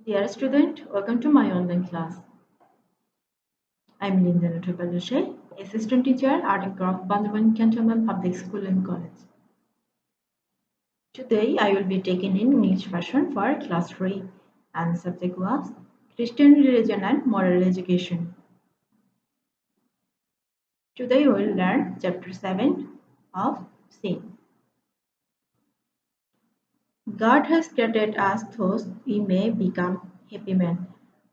Dear student, welcome to my online class. I'm Linda Nutrapalushe, Assistant Teacher, Art and Craft, Bandhavan Cantonment Public School and College. Today I will be taking in English version for class 3 and the subject was Christian Religion and Moral Education. Today we will learn chapter 7 of Sin. God has created us thus we may become happy men.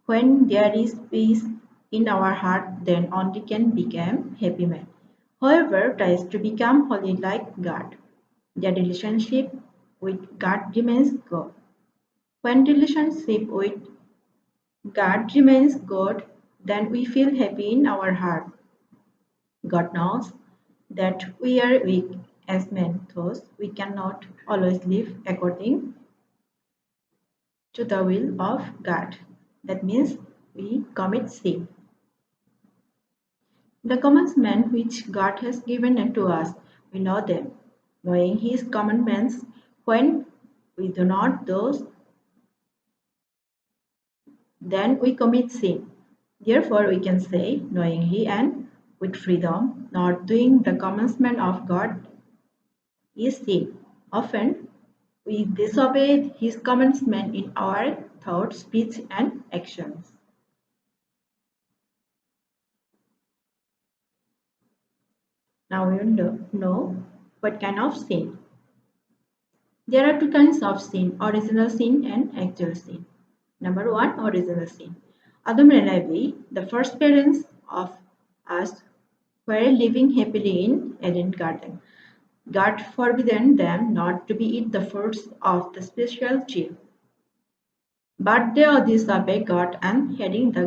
When there is peace in our heart, then only can become happy men. Whoever tries to become holy like God, their relationship with God remains good. When relationship with God remains good, then we feel happy in our heart. God knows that we are weak as men, thus we cannot always live according to the will of God. That means we commit sin. The commandments which God has given unto us, we know them. Knowing His commandments, when we do not those, then we commit sin. Therefore, we can say, knowingly and with freedom, not doing the commandment of God is sin. Often, we disobey His commandment in our thoughts, speech, and actions. Now you know what kind of sin. There are two kinds of sin, original sin and actual sin. Number one, original sin. Adam and Eve, the first parents of us, were living happily in Eden garden. God forbidden them not to be eat the fruits of the spiritual tree. But they disobeyed God and hearing the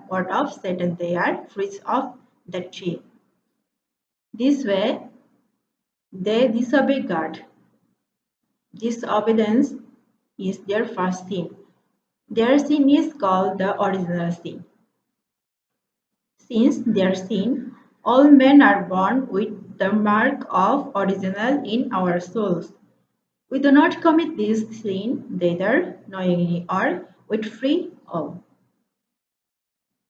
word of Satan, they are fruits of the tree. This way, they disobey God. Disobedience is their first sin. Their sin is called the original sin. Since their sin, all men are born with the mark of original in our souls. We do not commit this sin either knowingly or with free will.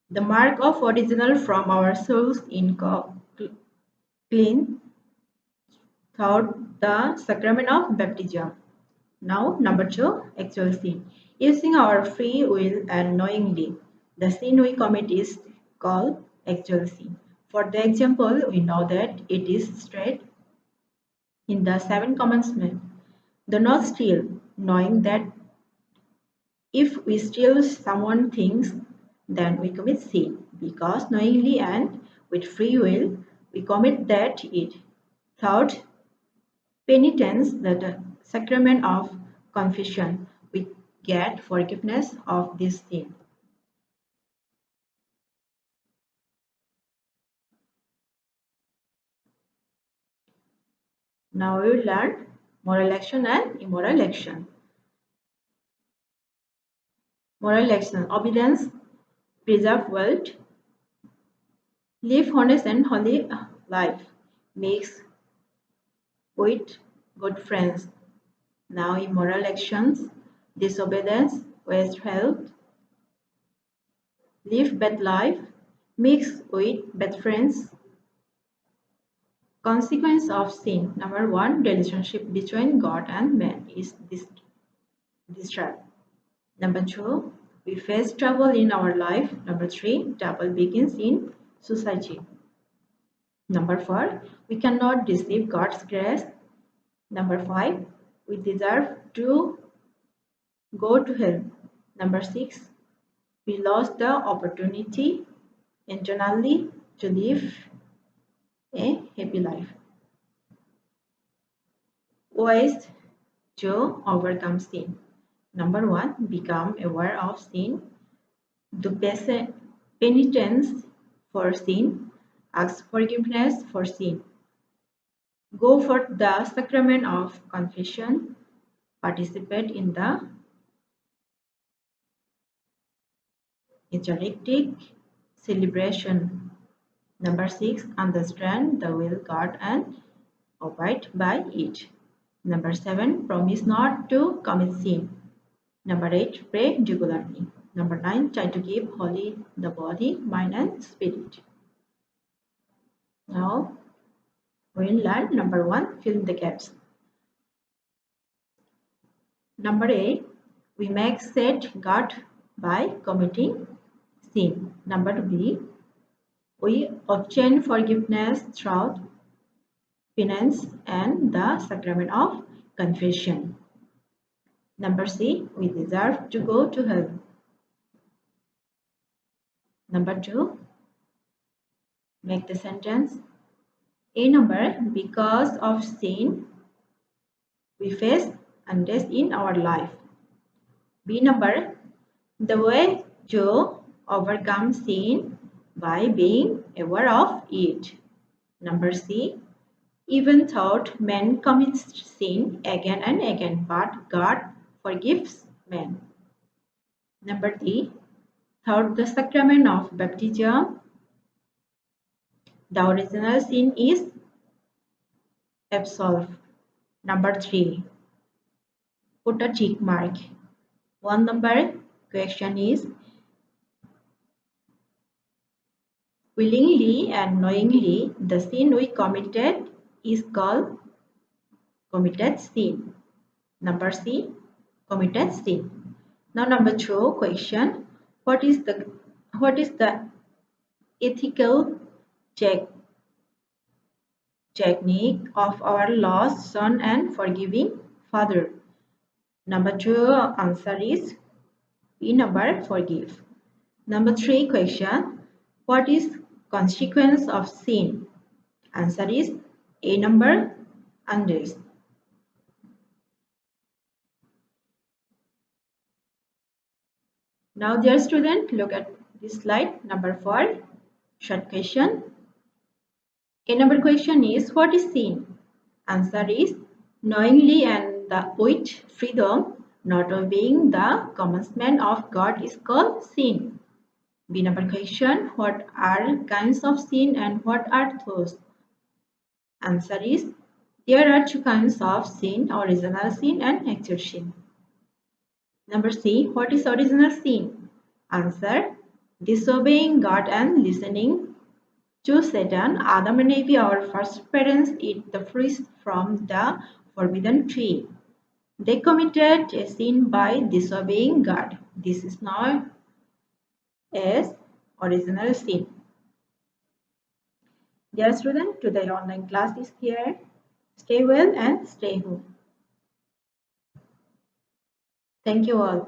The mark of original from our souls in clean throughout the sacrament of baptism. Now, number two, actual sin. Using our free will and knowingly, the sin we commit is called actual sin. For the example, we know that it is straight in the seven commandments. Do not steal, knowing that if we steal someone things, then we commit sin, because knowingly and with free will we commit that it. Third, penitence, the sacrament of confession, we get forgiveness of this sin. Now we will learn moral action and immoral action. Moral action, obedience, preserve wealth, live honest and holy life, makes with good friends. Now immoral actions, disobedience, waste health, live bad life, mix with bad friends. Consequence of sin. Number one, relationship between God and man is disturbed. Number two, we face trouble in our life. Number three, trouble begins in society. Number four, we cannot receive God's grace. Number five, we deserve to go to hell. Number six, we lost the opportunity internally to live a happy life. Ways to overcome sin. Number one, become aware of sin. Do penitence for sin. Ask forgiveness for sin. Go for the sacrament of confession. Participate in the Eucharistic celebration. Number six, understand the will God and abide by it. Number seven, promise not to commit sin. Number 8, pray regularly. Number 9, try to keep holy the body, mind, and spirit. Now, we'll learn number 1, fill in the gaps. Number A, we make set God by committing sin. Number B, we obtain forgiveness through penance and the sacrament of confession. Number C, we deserve to go to hell. Number 2, make the sentence. A number, because of sin, we face unrest in our life. B number, the way to overcome sin by being aware of it. Number C, even though man commits sin again and again, but God forgives man. Number D, through the sacrament of baptism, the original sin is absolved. Number 3, put a tick mark. One number question is willingly and knowingly the sin we committed is called committed sin. Number C, committed sin. Now number 2 question, what is the ethical check technique of our lost son and forgiving father? Number 2 answer is B number, forgive. Number 3 question, what is consequence of sin? Answer is A number, unrest. Now dear student, look at this slide number 4, short question. A number question is, what is sin? Answer is knowingly and with freedom not obeying the commandment of God is called sin. B number question, what are kinds of sin and what are those? Answer is there are two kinds of sin, original sin and actual sin. Number C, what is original sin? Answer, disobeying God and listening to Satan. Adam and Eve, our first parents, eat the fruit from the forbidden tree. They committed a sin by disobeying God. This is known as original sin. Dear student, today online class is here. Stay well and stay home. Thank you all.